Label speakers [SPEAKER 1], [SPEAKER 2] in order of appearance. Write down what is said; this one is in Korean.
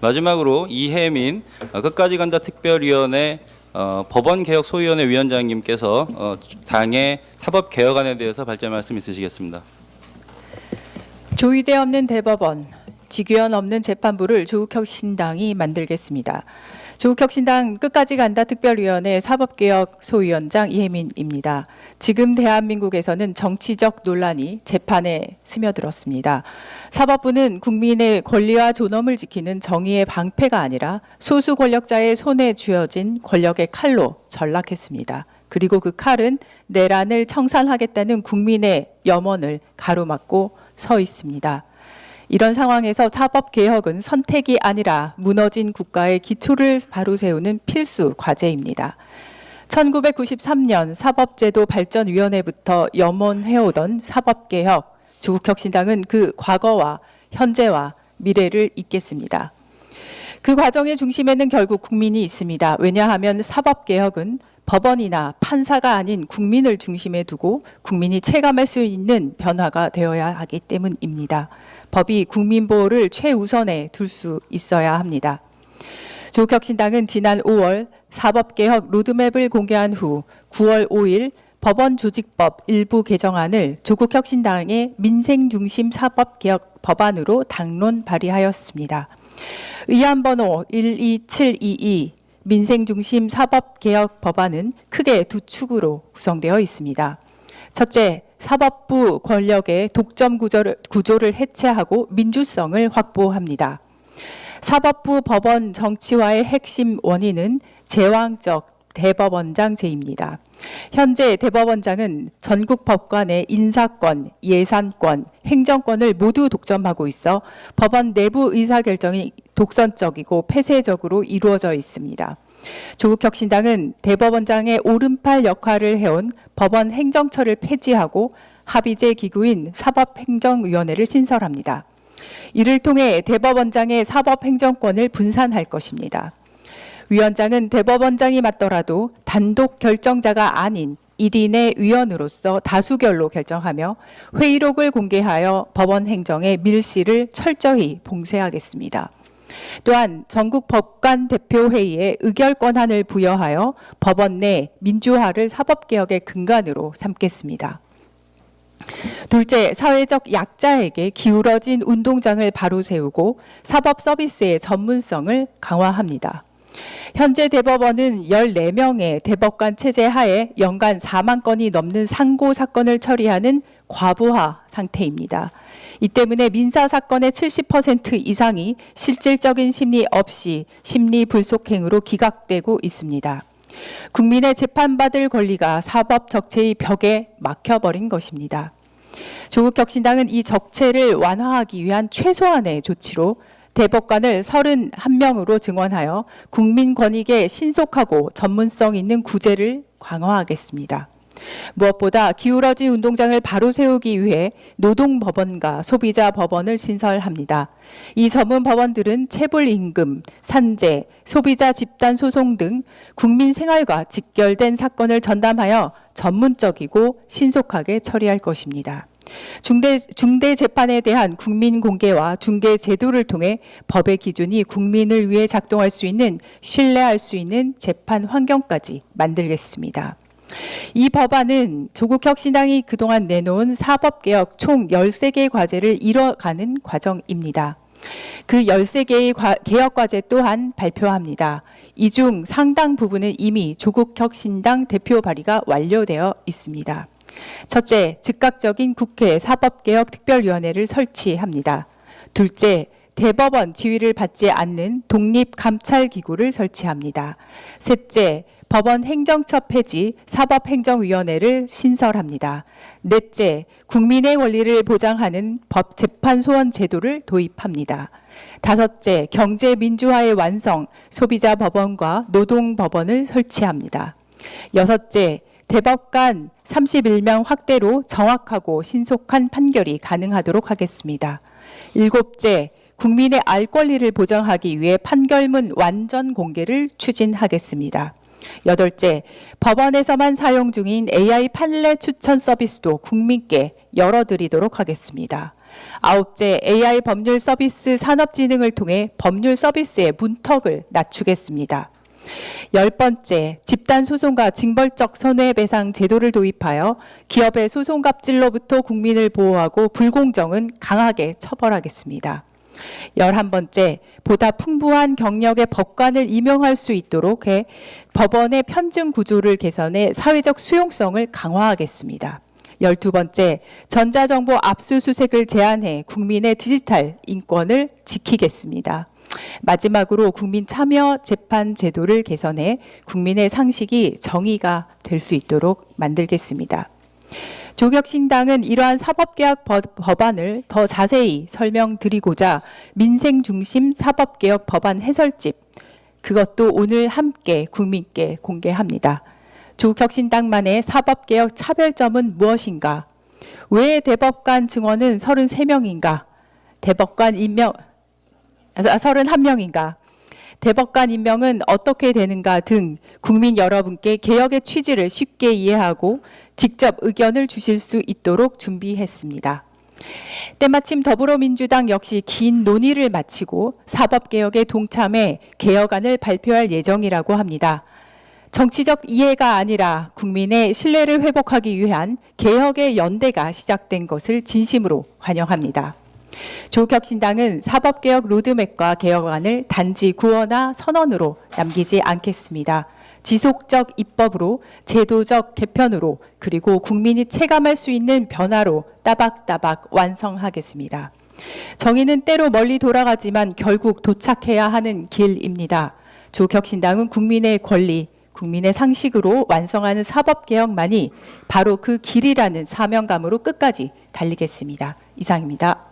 [SPEAKER 1] 마지막으로 이혜민 끝까지 간다 특별위원회 법원개혁 소위원회 위원장님께서 당의 사법개혁안에 대해서 발제 말씀 있으시겠습니다.
[SPEAKER 2] 조의대 없는 대법원, 직위원 없는 재판부를 조국혁신당이 만들겠습니다. 조국혁신당 끝까지 간다 특별위원회 사법개혁 소위원장 이혜민입니다. 지금 대한민국에서는 정치적 논란이 재판에 스며들었습니다. 사법부는 국민의 권리와 존엄을 지키는 정의의 방패가 아니라 소수 권력자의 손에 쥐어진 권력의 칼로 전락했습니다. 그리고 그 칼은 내란을 청산하겠다는 국민의 염원을 가로막고 서 있습니다. 이런 상황에서 사법개혁은 선택이 아니라 무너진 국가의 기초를 바로 세우는 필수 과제입니다. 1993년 사법제도 발전위원회부터 염원해오던 사법개혁, 조국혁신당은 그 과거와 현재와 미래를 잇겠습니다. 그 과정의 중심에는 결국 국민이 있습니다. 왜냐하면 사법개혁은 법원이나 판사가 아닌 국민을 중심에 두고 국민이 체감할 수 있는 변화가 되어야 하기 때문입니다. 법이 국민보호를 최우선에 둘 수 있어야 합니다. 조국혁신당은 지난 5월 사법개혁 로드맵을 공개한 후 9월 5일 법원조직법 일부 개정안을 조국혁신당의 민생중심 사법개혁 법안으로 당론 발의하였습니다. 의안번호 12722 민생중심 사법개혁 법안은 크게 두 축으로 구성되어 있습니다. 첫째, 사법부 권력의 독점 구조를 해체하고 민주성을 확보합니다. 사법부 법원 정치화의 핵심 원인은 제왕적 대법원장제입니다. 현재 대법원장은 전국 법관의 인사권, 예산권, 행정권을 모두 독점하고 있어 법원 내부 의사결정이 독선적이고 폐쇄적으로 이루어져 있습니다. 조국혁신당은 대법원장의 오른팔 역할을 해온 법원 행정처를 폐지하고 합의제 기구인 사법행정위원회를 신설합니다. 이를 통해 대법원장의 사법행정권을 분산할 것입니다. 위원장은 대법원장이 맡더라도 단독 결정자가 아닌 1인의 위원으로서 다수결로 결정하며 회의록을 공개하여 법원 행정의 밀실을 철저히 봉쇄하겠습니다. 또한 전국 법관 대표회의에 의결 권한을 부여하여 법원 내 민주화를 사법개혁의 근간으로 삼겠습니다. 둘째, 사회적 약자에게 기울어진 운동장을 바로 세우고 사법 서비스의 전문성을 강화합니다. 현재 대법원은 14명의 대법관 체제 하에 연간 4만 건이 넘는 상고 사건을 처리하는 과부하 상태입니다. 이 때문에 민사 사건의 70% 이상이 실질적인 심리 없이 심리 불속행으로 기각되고 있습니다. 국민의 재판받을 권리가 사법 적체의 벽에 막혀버린 것입니다. 조국혁신당은 이 적체를 완화하기 위한 최소한의 조치로 대법관을 31명으로 증원하여 국민권익에 신속하고 전문성 있는 구제를 강화하겠습니다. 무엇보다 기울어진 운동장을 바로 세우기 위해 노동법원과 소비자법원을 신설합니다. 이 전문 법원들은 체불임금, 산재, 소비자 집단소송 등 국민 생활과 직결된 사건을 전담하여 전문적이고 신속하게 처리할 것입니다. 중대 재판에 대한 국민 공개와 중개 제도를 통해 법의 기준이 국민을 위해 작동할 수 있는 신뢰할 수 있는 재판 환경까지 만들겠습니다. 이 법안은 조국혁신당이 그동안 내놓은 사법개혁 총 13개의 과제를 이뤄가는 과정입니다. 그 13개의 개혁과제 또한 발표합니다. 이 중 상당 부분은 이미 조국혁신당 대표 발의가 완료되어 있습니다. 첫째, 즉각적인 국회 사법개혁특별위원회를 설치합니다. 둘째, 대법원 지위를 받지 않는 독립감찰기구를 설치합니다. 셋째, 법원 행정처 폐지 사법행정위원회를 신설합니다. 넷째, 국민의 권리를 보장하는 법재판소원 제도를 도입합니다. 다섯째, 경제민주화의 완성 소비자법원과 노동법원을 설치합니다. 여섯째, 대법관 31명 확대로 정확하고 신속한 판결이 가능하도록 하겠습니다. 일곱째, 국민의 알 권리를 보장하기 위해 판결문 완전 공개를 추진하겠습니다. 여덟째, 법원에서만 사용 중인 AI 판례 추천 서비스도 국민께 열어드리도록 하겠습니다. 9째, AI 법률 서비스 산업진흥을 통해 법률 서비스의 문턱을 낮추겠습니다. 10번째, 집단소송과 징벌적 손해배상 제도를 도입하여 기업의 소송 갑질로부터 국민을 보호하고 불공정은 강하게 처벌하겠습니다. 11번째, 보다 풍부한 경력의 법관을 임용할 수 있도록 해 법원의 편증 구조를 개선해 사회적 수용성을 강화하겠습니다. 12번째, 전자정보 압수수색을 제한해 국민의 디지털 인권을 지키겠습니다. 마지막으로 국민 참여 재판 제도를 개선해 국민의 상식이 정의가 될 수 있도록 만들겠습니다. 조국혁신당은 이러한 사법개혁 법안을 더 자세히 설명드리고자 민생중심 사법개혁 법안 해설집, 그것도 오늘 함께 국민께 공개합니다. 조국혁신당만의 사법개혁 차별점은 무엇인가? 왜 대법관 증원은 33명인가? 대법관 임명 31명인가? 대법관 임명은 어떻게 되는가 등 국민 여러분께 개혁의 취지를 쉽게 이해하고 직접 의견을 주실 수 있도록 준비했습니다. 때마침 더불어민주당 역시 긴 논의를 마치고 사법개혁에 동참해 개혁안을 발표할 예정이라고 합니다. 정치적 이해가 아니라 국민의 신뢰를 회복하기 위한 개혁의 연대가 시작된 것을 진심으로 환영합니다. 조국혁신당은 사법개혁 로드맵과 개혁안을 단지 구호나 선언으로 남기지 않겠습니다. 지속적 입법으로, 제도적 개편으로, 그리고 국민이 체감할 수 있는 변화로 따박따박 완성하겠습니다. 정의는 때로 멀리 돌아가지만 결국 도착해야 하는 길입니다. 조국혁신당은 국민의 권리, 국민의 상식으로 완성하는 사법개혁만이 바로 그 길이라는 사명감으로 끝까지 달리겠습니다. 이상입니다.